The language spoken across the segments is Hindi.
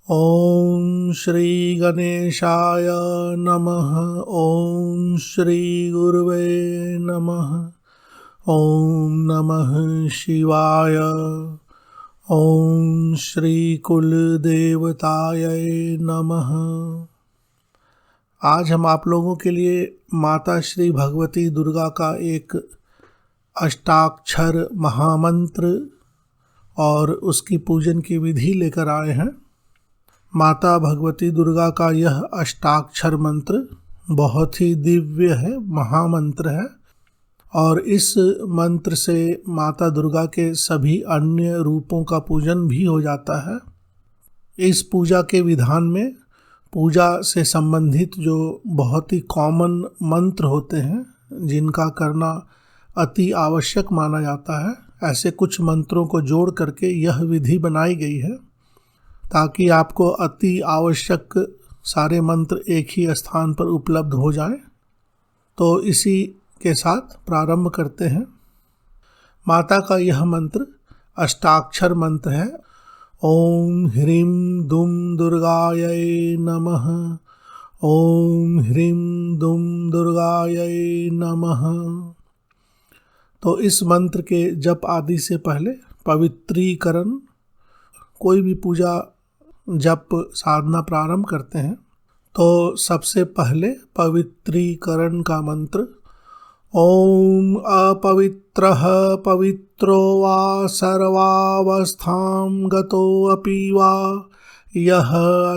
ॐ श्री गणेशाय नमः। ॐ श्री गुरुवे नमः। ॐ नमः शिवाय। ॐ श्री कुलदेवताय नमः। आज हम आप लोगों के लिए माता श्री भगवती दुर्गा का एक अष्टाक्षर महामंत्र और उसकी पूजन की विधि लेकर आए हैं। माता भगवती दुर्गा का यह अष्टाक्षर मंत्र बहुत ही दिव्य है, महामंत्र है और इस मंत्र से माता दुर्गा के सभी अन्य रूपों का पूजन भी हो जाता है। इस पूजा के विधान में पूजा से संबंधित जो बहुत ही कॉमन मंत्र होते हैं जिनका करना अति आवश्यक माना जाता है, ऐसे कुछ मंत्रों को जोड़ करके यह विधि बनाई गई है ताकि आपको अति आवश्यक सारे मंत्र एक ही स्थान पर उपलब्ध हो जाएं। तो इसी के साथ प्रारंभ करते हैं। माता का यह मंत्र अष्टाक्षर मंत्र है। ओम ह्रीं दुम दुर्गायै नमः। ओम ह्रीं दुम दुर्गायै नमः। तो इस मंत्र के जप आदि से पहले पवित्रीकरण, कोई भी पूजा जप साधना प्रारंभ करते हैं तो सबसे पहले पवित्रीकरण का मंत्र ओम अपवित्रः पवित्रो वा सर्वावस्थां गतोऽपि वा यः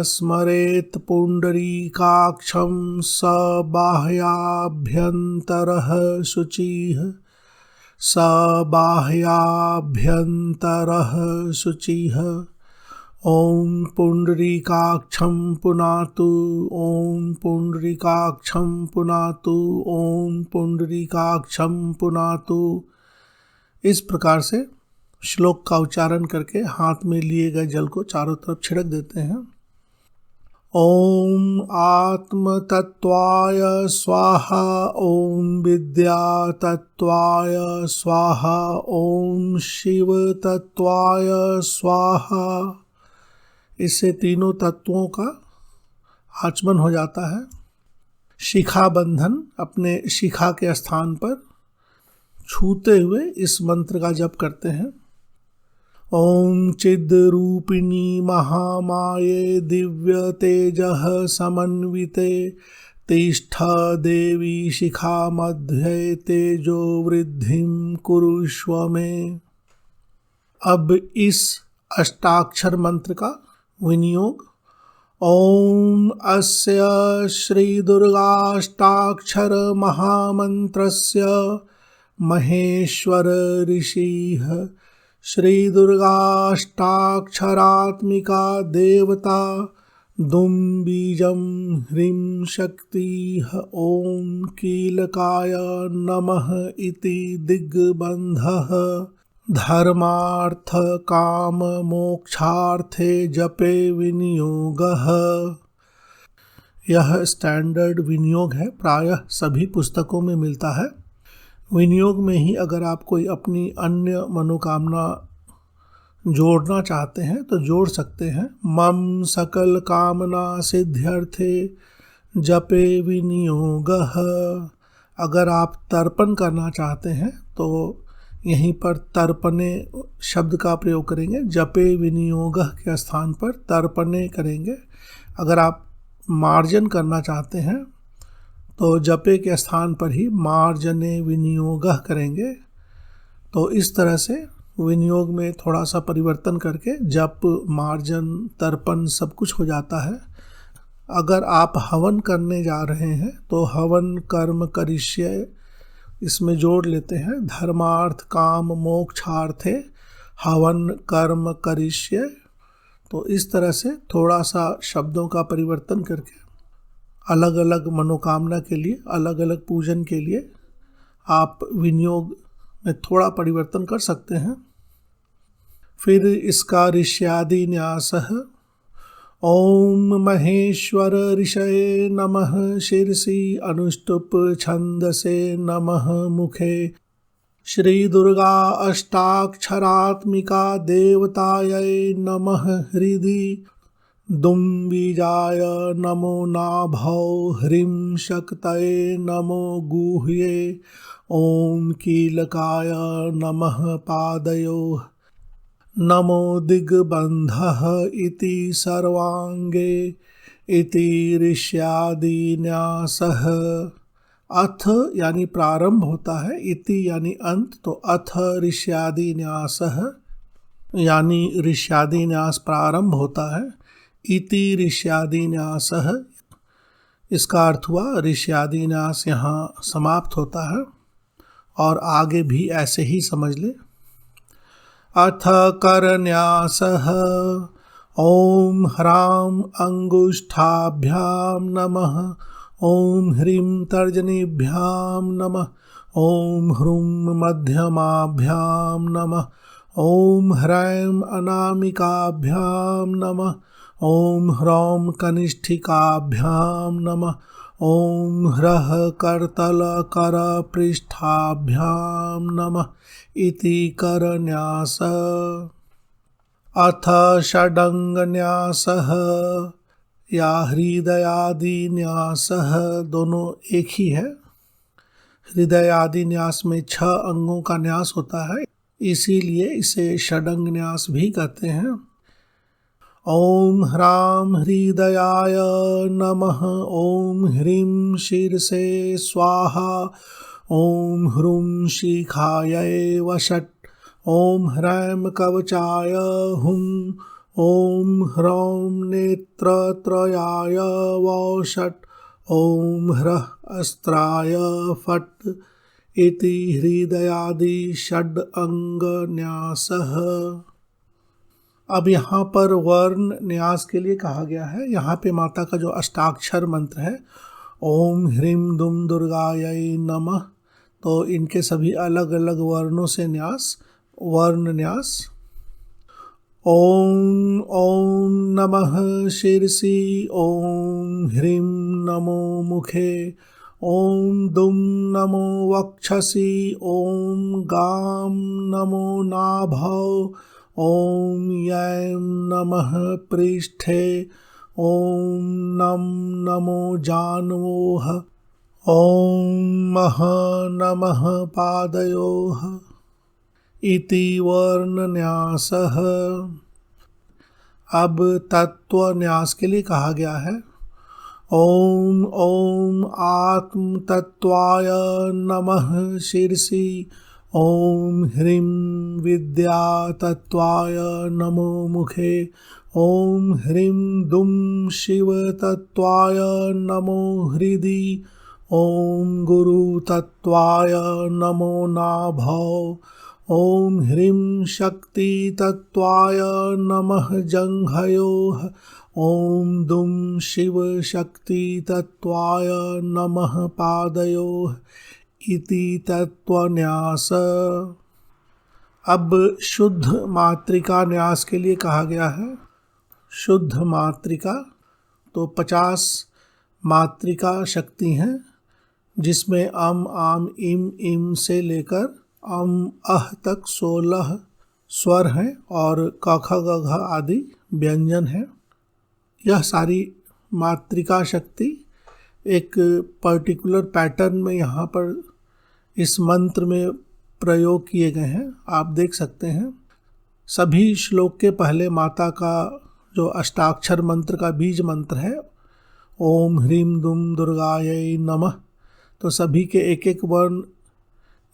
स्मरेत् पुण्डरीकाक्षं स बाह्याभ्यन्तरः शुचिः स बाह्याभ्यन्तरः शुचिः। ओम पुण्डरीकाक्षं पुनातु। ओम पुण्डरीकाक्षं पुनातु। ओम पुण्डरीकाक्षं पुनातु। इस प्रकार से श्लोक का उच्चारण करके हाथ में लिए गए जल को चारों तरफ छिड़क देते हैं। ओम आत्मतत्वाय स्वाहा। ओम विद्यातत्वाय स्वाहा। ओम शिवतत्वाय स्वाहा। इससे तीनों तत्वों का आचमन हो जाता है। शिखा बंधन, अपने शिखा के स्थान पर छूते हुए इस मंत्र का जप करते हैं। ओम चिद रूपिणी महामाये दिव्य तेजः समन्विते तिष्ठ देवी शिखा मध्ये तेजो वृद्धिं कुरुष्व मे। अब इस अष्टाक्षर मंत्र का विनियोग ओम अस्य श्री दुर्गाष्टाक्षर महामंत्रस्य महेश्वर ऋषिः श्री दुर्गाष्टाक्षरात्मिका देवता दुम बीजं ह्रीं शक्तिः ओम कीलकाय नमः इति दिग्बन्धः धर्मार्थ काम मोक्षार्थे जपे विनियोगः। यह स्टैंडर्ड विनियोग है, प्रायः सभी पुस्तकों में मिलता है। विनियोग में ही अगर आप कोई अपनी अन्य मनोकामना जोड़ना चाहते हैं तो जोड़ सकते हैं। मम सकल कामना सिद्ध्यर्थे जपे विनियोगः। अगर आप तर्पण करना चाहते हैं तो यहीं पर तर्पणे शब्द का प्रयोग करेंगे। जपे विनियोगः के स्थान पर तर्पणे करेंगे। अगर आप मार्जन करना चाहते हैं तो जपे के स्थान पर ही मार्जने विनियोगः करेंगे। तो इस तरह से विनियोग में थोड़ा सा परिवर्तन करके जप, मार्जन, तर्पण सब कुछ हो जाता है। अगर आप हवन करने जा रहे हैं तो हवन कर्म करिष्ये इसमें जोड़ लेते हैं। धर्मार्थ काम मोक्षार्थे हवन कर्म करिष्ये। तो इस तरह से थोड़ा सा शब्दों का परिवर्तन करके अलग अलग मनोकामना के लिए, अलग अलग पूजन के लिए आप विनियोग में थोड़ा परिवर्तन कर सकते हैं। फिर इसका ऋष्यादि न्यास है। ओम महेश्वर ऋषये नमः शीर्षि अनुष्टुप छंदसे नमः मुखे श्री दुर्गा अष्टाक्षरात्मिका देवतायै नमः हृदि दुम बीजाय नमो नाभौ ह्रीं शक्तये नमो गुह्ये ॐ कीलकाय नमः पादयोः नमो दिग्बन्धः इति सर्वाङ्गे इति ऋष्यादिन्यासः। अथ यानी प्रारंभ होता है, इति यानी अंत, तो अथ ऋष्यादिन्यासः यानी ऋष्यादिन्यास प्रारंभ होता है। इति ऋष्यादिन्यासः, इसका अर्थ हुआ ऋष्यादिन्यास यहाँ समाप्त होता है। और आगे भी ऐसे ही समझ ले। अथ करन्यासः ॐ ह्रां अंगुष्ठाभ्यां नमः ॐ ह्रीं तर्जनीभ्यां नमः ॐ ह्रूं मध्यमाभ्यां नमः ॐ ह्रैं अनामिकाभ्यां नमः ॐ ह्रौं कनिष्ठिकाभ्यां नमः ॐ ह्रः करतलकरपृष्ठाभ्यां नमः इति करन्यास। अथ षडंगन्यासः या हृदयादिन्यासः, दोनों एक ही है। हृदयादिन्यास में 6 अंगों का न्यास होता है, इसीलिए इसे षडंग न्यास भी कहते हैं। ॐ ह्रां हृदयाय नमः ॐ ह्रीं शीर्षे स्वाहा ॐ ह्रूं शिखायै वषट् ॐ ह्रैं कवचाय हुं ॐ ह्रौं नेत्रत्रयाय वषट् ॐ ह्रः अस्त्राय फट् इति हृदयादि षड् अंग न्यासः। अब यहाँ पर वर्ण न्यास के लिए कहा गया है। यहाँ पे माता का जो अष्टाक्षर मंत्र है ओम ह्रीं दुम दुर्गायै नमः, तो इनके सभी अलग अलग वर्णों से न्यास, वर्ण न्यास। ओम ओम नमः शीर्षि ओम ह्रीं नमो मुखे ओम दुम नमो वक्षसि ओम गां नमो नाभौ ओम यैं नमः पृष्ठे ओम नम नमो जान्वोः ओम मह नमः पादयोः इति वर्णन्यासः। अब तत्वन्यास के लिए कहा गया है। ओम ओम आत्म तत्वाय नमः शीर्षि ओम ह्रीं विद्या तत्वाय नमो मुखे ओम ह्रीं दुम शिव तत्वाय नमो हृदि ओम गुरु तत्वाय नमो नाभौ ओम ह्रीं शक्ति तत्वाय नमः जंघयोः ओम दुम शिव शक्ति तत्वाय नमः पादयोः इति तत्वन्यास। अब शुद्ध मात्रिका न्यास के लिए कहा गया है। शुद्ध मात्रिका तो 50 मात्रिका शक्ति हैं, जिसमें अम आम इम इम से लेकर अम अह तक 16 स्वर हैं और क ख ग घ आदि व्यंजन हैं। यह सारी मात्रिका शक्ति एक पर्टिकुलर पैटर्न में यहाँ पर इस मंत्र में प्रयोग किए गए हैं। आप देख सकते हैं सभी श्लोक के पहले माता का जो अष्टाक्षर मंत्र का बीज मंत्र है ओम ह्रीं दुम दुर्गायै नमः, तो सभी के एक एक वर्ण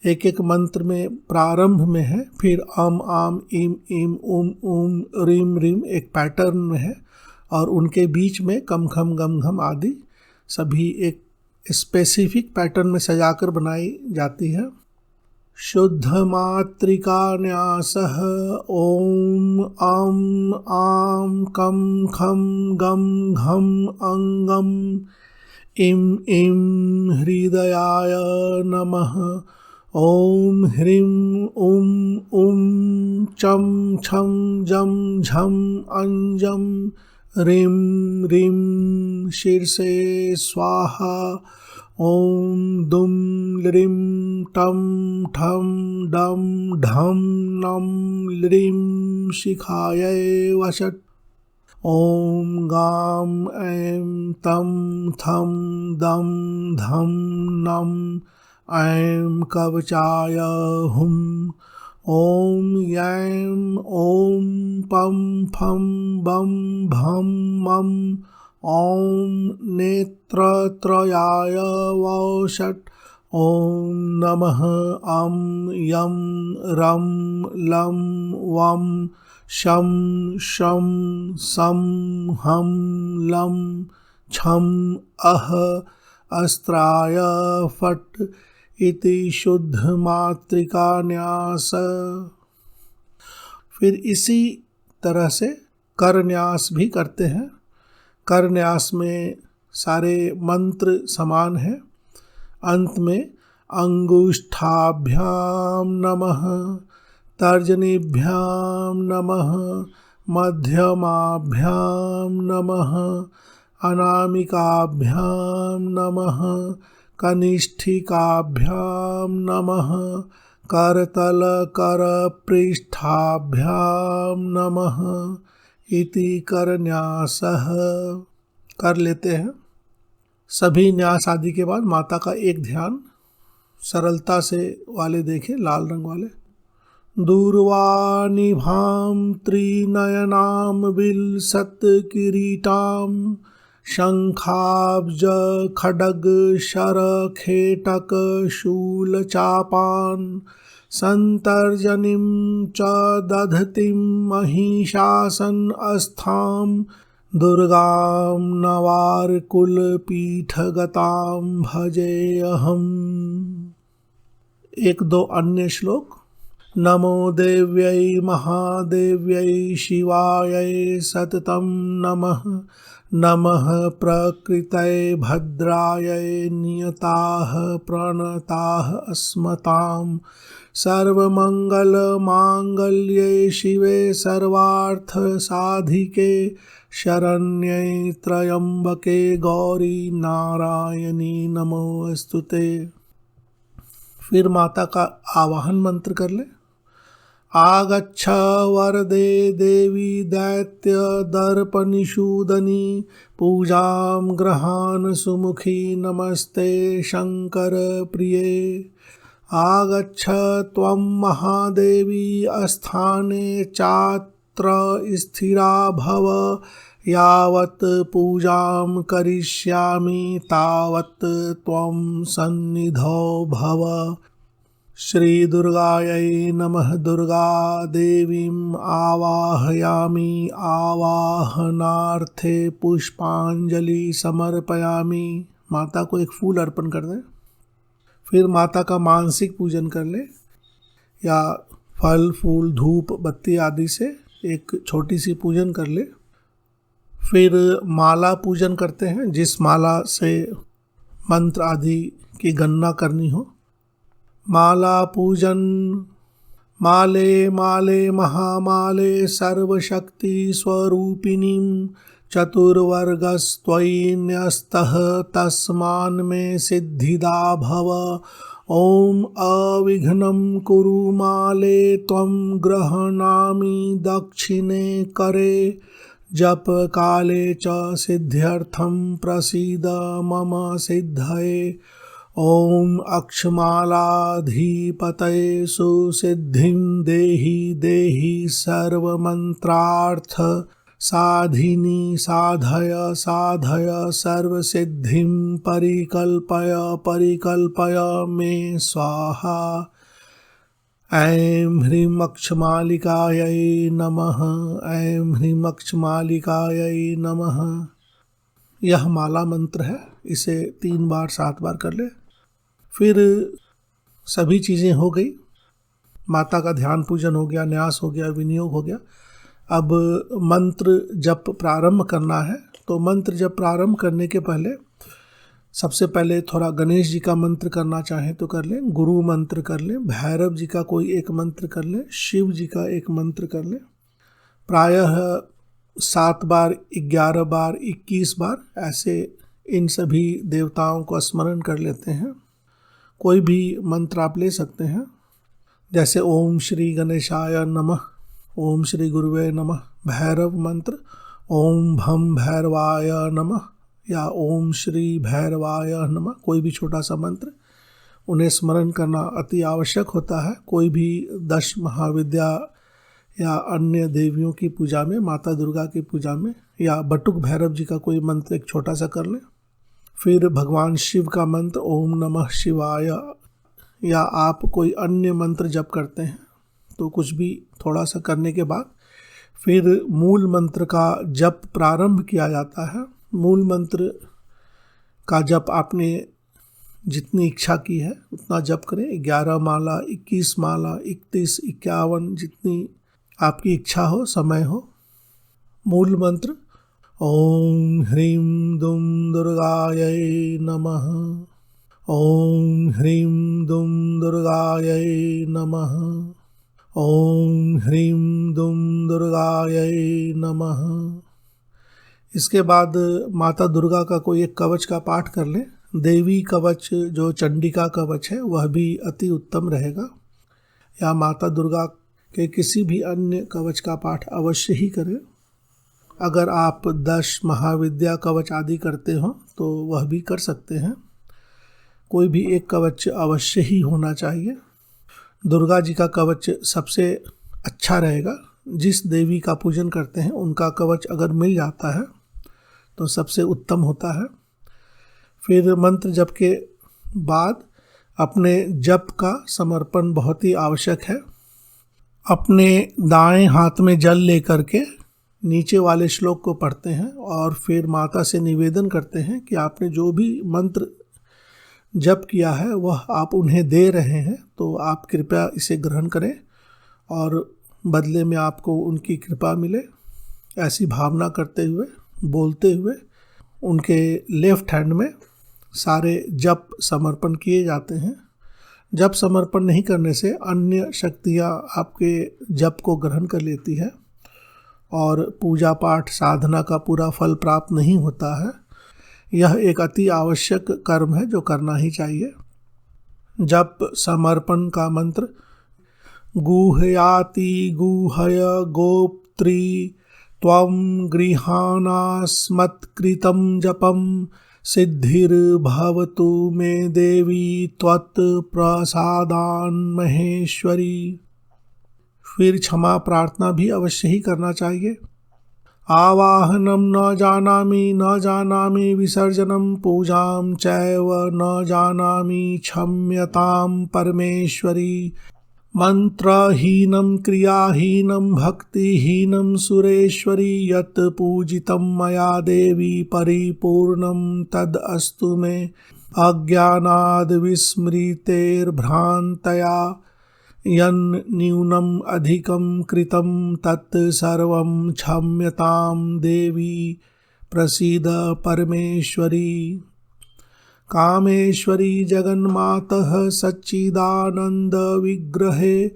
एक एक मंत्र में प्रारंभ में है, फिर अम आम इम इम उम उम रीम रीम एक पैटर्न में है, और उनके बीच में कम खम गम घम आदि सभी एक स्पेसिफिक पैटर्न में सजाकर बनाई जाती है। शुद्ध मात्रिका न्यासः ओम अम आम कम खम गम घम अंगम इम इम हृदयाय नमः ओम ह्रीं उम उम चम छम जम झम अंजम रीं रीं शीर्षे स्वाहा ओम दुम लृं टम ठम डम ढम नम लृं शिखायै वषट् ॐ गां ऐं तं थं दं धं नं ऐं कवचाय हुं। ॐ यैं ॐ पं फं बं भं मं ॐ नेत्रत्रयाय वषट्। ॐ नमः अं यं रं लं वं शं शं सं हं लं छं अः अस्त्राय फट् इति शुद्ध मातृका न्यास। फिर इसी तरह से करन्यास भी करते हैं। करन्यास में सारे मंत्र समान हैं। अंत में अंगुष्ठाभ्याम नमः, तर्जनीभ्यां नमः, मध्यमाभ्यां नमः, अनामिकाभ्यां नमः, कनिष्ठिकाभ्यां नमः, करतल करपृष्ठाभ्यां नमः इति करन्यासः कर लेते हैं। सभी न्यास आदि के बाद माता का एक ध्यान सरलता से वाले देखें, लाल रंग वाले। दूर्वानिभां त्रिनयनां विलसत्किरीटां शंखाब्ज खड्ग शर खेटक शूलचापान् संतर्जनीं च दधतीं महिषासन अस्थां दुर्गां नवारकुलपीठगतां भजेऽहम्। एक दो अन्य श्लोक। नमो देव्यै महादेव्यै शिवायै सततं नमः। नमः प्रकृतये भद्रायै नियताः प्रणताः अस्मतां। सर्वमङ्गलमाङ्गल्ये शिवे सर्वार्थसाधिके शरण्ये त्र्यम्बके गौरी नारायणी नमोस्तुते। फिर माता का आवाहन मंत्र कर ले। आगच्छ वरदे देवी दैत्य दर्पनिषूदनी पूजां गृहान सुमुखी नमस्ते शंकर प्रिये। आगच्छ त्वं महादेवी अस्थाने चात्र स्थिरा भव। यावत् पूजां करिष्यामि तावत् त्वं सन्निधौ भव। श्री दुर्गायै नमः। दुर्गा देवीम् आवाहयामि। आवाहनार्थे पुष्पांजलि समर्पयामि। माता को एक फूल अर्पण कर दें। फिर माता का मानसिक पूजन कर ले, या फल फूल धूप बत्ती आदि से एक छोटी सी पूजन कर ले। फिर माला पूजन करते हैं, जिस माला से मंत्र आदि की गणना करनी हो। माला पूजन। माले माले महामाले सर्वशक्ति स्वरूपिणीं चतुर्वर्गस्त्वयि न्यस्तः तस्मान्मे सिद्धिदा भव। ॐ अविघ्नं कुरु माले त्वं गृह्णामि दक्षिणे करे। जप काले च सिद्ध्यर्थं प्रसीद मम सिद्धये। ॐ अक्षमालाधिपतये सुसिद्धिं देहि देहि सर्वमन्त्रार्थ साधिनी साधय साधय सर्वसिद्धिं परिकल्पय परिकल्पय मे स्वाहा। ऐं ह्रीं अक्षमालिकायै नमः। ऐं ह्रीं अक्षमालिकायै नमः। यह माला मंत्र है, इसे 3 बार 7 बार कर ले। फिर सभी चीज़ें हो गई। माता का ध्यान पूजन हो गया, न्यास हो गया, विनियोग हो गया। अब मंत्र जप प्रारंभ करना है। तो मंत्र जप प्रारंभ करने के पहले सबसे पहले थोड़ा गणेश जी का मंत्र करना चाहें तो कर लें, गुरु मंत्र कर लें, भैरव जी का कोई एक मंत्र कर लें, शिव जी का एक मंत्र कर लें। प्रायः 7 बार 11 बार 21 बार ऐसे इन सभी देवताओं को स्मरण कर लेते हैं। कोई भी मंत्र आप ले सकते हैं, जैसे ओम श्री गणेशाय नमः, ओम श्री गुरुवे नमः। भैरव मंत्र ओम भम भैरवाय नमः या ओम श्री भैरवाय नमः, कोई भी छोटा सा मंत्र उन्हें स्मरण करना अति आवश्यक होता है। कोई भी 10 महाविद्या या अन्य देवियों की पूजा में, माता दुर्गा की पूजा में, या बटुक भैरव जी का कोई मंत्र एक छोटा सा कर लें। फिर भगवान शिव का मंत्र ओम नमः शिवाय, या आप कोई अन्य मंत्र जप करते हैं तो कुछ भी थोड़ा सा करने के बाद फिर मूल मंत्र का जप प्रारंभ किया जाता है। मूल मंत्र का जप आपने जितनी इच्छा की है उतना जप करें। 11 माला, 21 माला, 31, 51, जितनी आपकी इच्छा हो, समय हो। मूल मंत्र ओम ह्रीं दुम दुर्गायै नमः, ओम ह्रीं दुम दुर्गायै नमः, ओम ह्रीं दुम दुर्गायै नमः। इसके बाद माता दुर्गा का कोई एक कवच का पाठ कर लें। देवी कवच जो चंडिका कवच है वह भी अति उत्तम रहेगा, या माता दुर्गा के किसी भी अन्य कवच का पाठ अवश्य ही करें। अगर आप 10 महाविद्या कवच आदि करते हो तो वह भी कर सकते हैं। कोई भी एक कवच अवश्य ही होना चाहिए। दुर्गा जी का कवच सबसे अच्छा रहेगा। जिस देवी का पूजन करते हैं उनका कवच अगर मिल जाता है तो सबसे उत्तम होता है। फिर मंत्र जप के बाद अपने जप का समर्पण बहुत ही आवश्यक है। अपने दाएं हाथ में जल लेकर के नीचे वाले श्लोक को पढ़ते हैं और फिर माता से निवेदन करते हैं कि आपने जो भी मंत्र जप किया है वह आप उन्हें दे रहे हैं, तो आप कृपया इसे ग्रहण करें और बदले में आपको उनकी कृपा मिले। ऐसी भावना करते हुए, बोलते हुए उनके लेफ्ट हैंड में सारे जप समर्पण किए जाते हैं। जप समर्पण नहीं करने से अन्य शक्तियाँ आपके जप को ग्रहण कर लेती है और पूजा पाठ साधना का पूरा फल प्राप्त नहीं होता है। यह एक अति आवश्यक कर्म है जो करना ही चाहिए। जप समर्पण का मंत्र गुह्याति गुहय गोप्त्री त्वं गृहाणास्मत्कृतं जपं सिद्धिर्भवतु मे देवी त्वत्प्रसादान् महेश्वरी। फिर क्षमा प्रार्थना भी अवश्य ही करना चाहिए। आवाहनम न जानामि विसर्जनम पूजां चैव न जानामि क्षम्यतां परमेश्वरी। मंत्रहीनं क्रियाहीनं भक्तिहीनं सुरेश्वरी यत् पूजितं मया देवी परिपूर्णं तद् अस्तु मे। अज्ञानाद् विस्मृतेर्भ्रान्तया यन्न्यूनम् अधिकं कृतं तत् सर्वं क्षम्यतां देवी प्रसीद परमेश्वरी। कामेश्वरी जगन्मातः सच्चिदानंद विग्रहे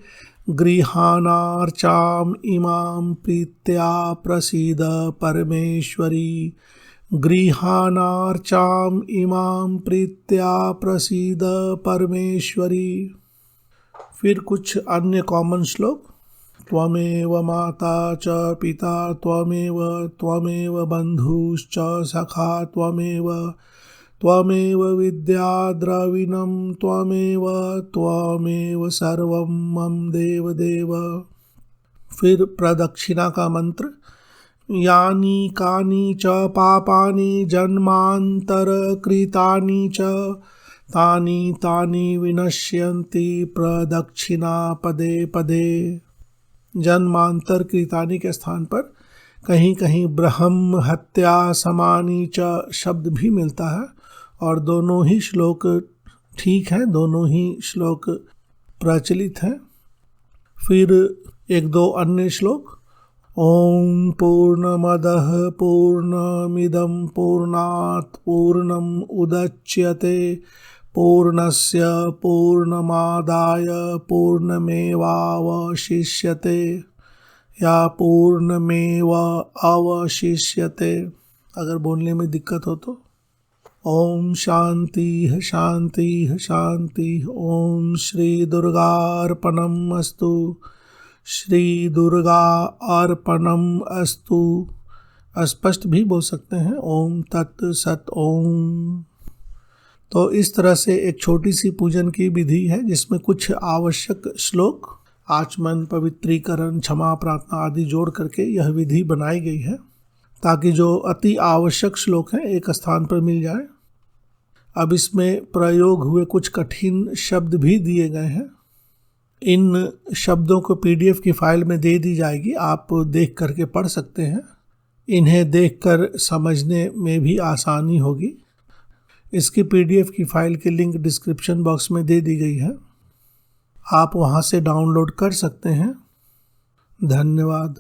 गृहाणार्चाम् इमां प्रीत्या प्रसीद परमेश्वरी। गृहाणार्चाम् इमां प्रीत्या प्रसीद परमेश्वरी। फिर कुछ अन्य कॉमन श्लोक। त्वमेव माता च पिता त्वमेव बन्धुश्च सखा त्वमेव विद्या द्रविणं त्वमेव सर्वं मम देवदेव। फिर प्रदक्षिणा का मंत्र यानि कानि च पापानि जन्मान्तरकृतानि च तानि विनश्यन्ति प्रदक्षिणा पदे पदे। जन्मांतर कृतानि के स्थान पर कहीं कहीं ब्रह्म हत्या समानी च शब्द भी मिलता है और दोनों ही श्लोक ठीक है, दोनों ही श्लोक प्रचलित हैं। फिर एक दो अन्य श्लोक। ओम पूर्णमदः पूर्णमिदं पूर्णात् पूर्णम् उदच्यते पूर्णस्य पूर्णमादाय पूर्णमेवावशिष्यते या पूर्णमेव अवशिष्यते। अगर बोलने में दिक्कत हो तो ओम शांति शांति शांति। ओम श्री दुर्गार्पणम् अस्तु, श्री दुर्गा अर्पणम् अस्तु। अस्पष्ट भी बोल सकते हैं, ओम तत् सत ओम। तो इस तरह से एक छोटी सी पूजन की विधि है जिसमें कुछ आवश्यक श्लोक, आचमन, पवित्रीकरण, क्षमा प्रार्थना आदि जोड़ करके यह विधि बनाई गई है ताकि जो अति आवश्यक श्लोक हैं एक स्थान पर मिल जाए। अब इसमें प्रयोग हुए कुछ कठिन शब्द भी दिए गए हैं। इन शब्दों को PDF की फाइल में दे दी जाएगी, आप देख करके पढ़ सकते हैं। इन्हें देखकर समझने में भी आसानी होगी। इसकी PDF की फाइल की लिंक डिस्क्रिप्शन बॉक्स में दे दी गई है, आप वहां से डाउनलोड कर सकते हैं। धन्यवाद।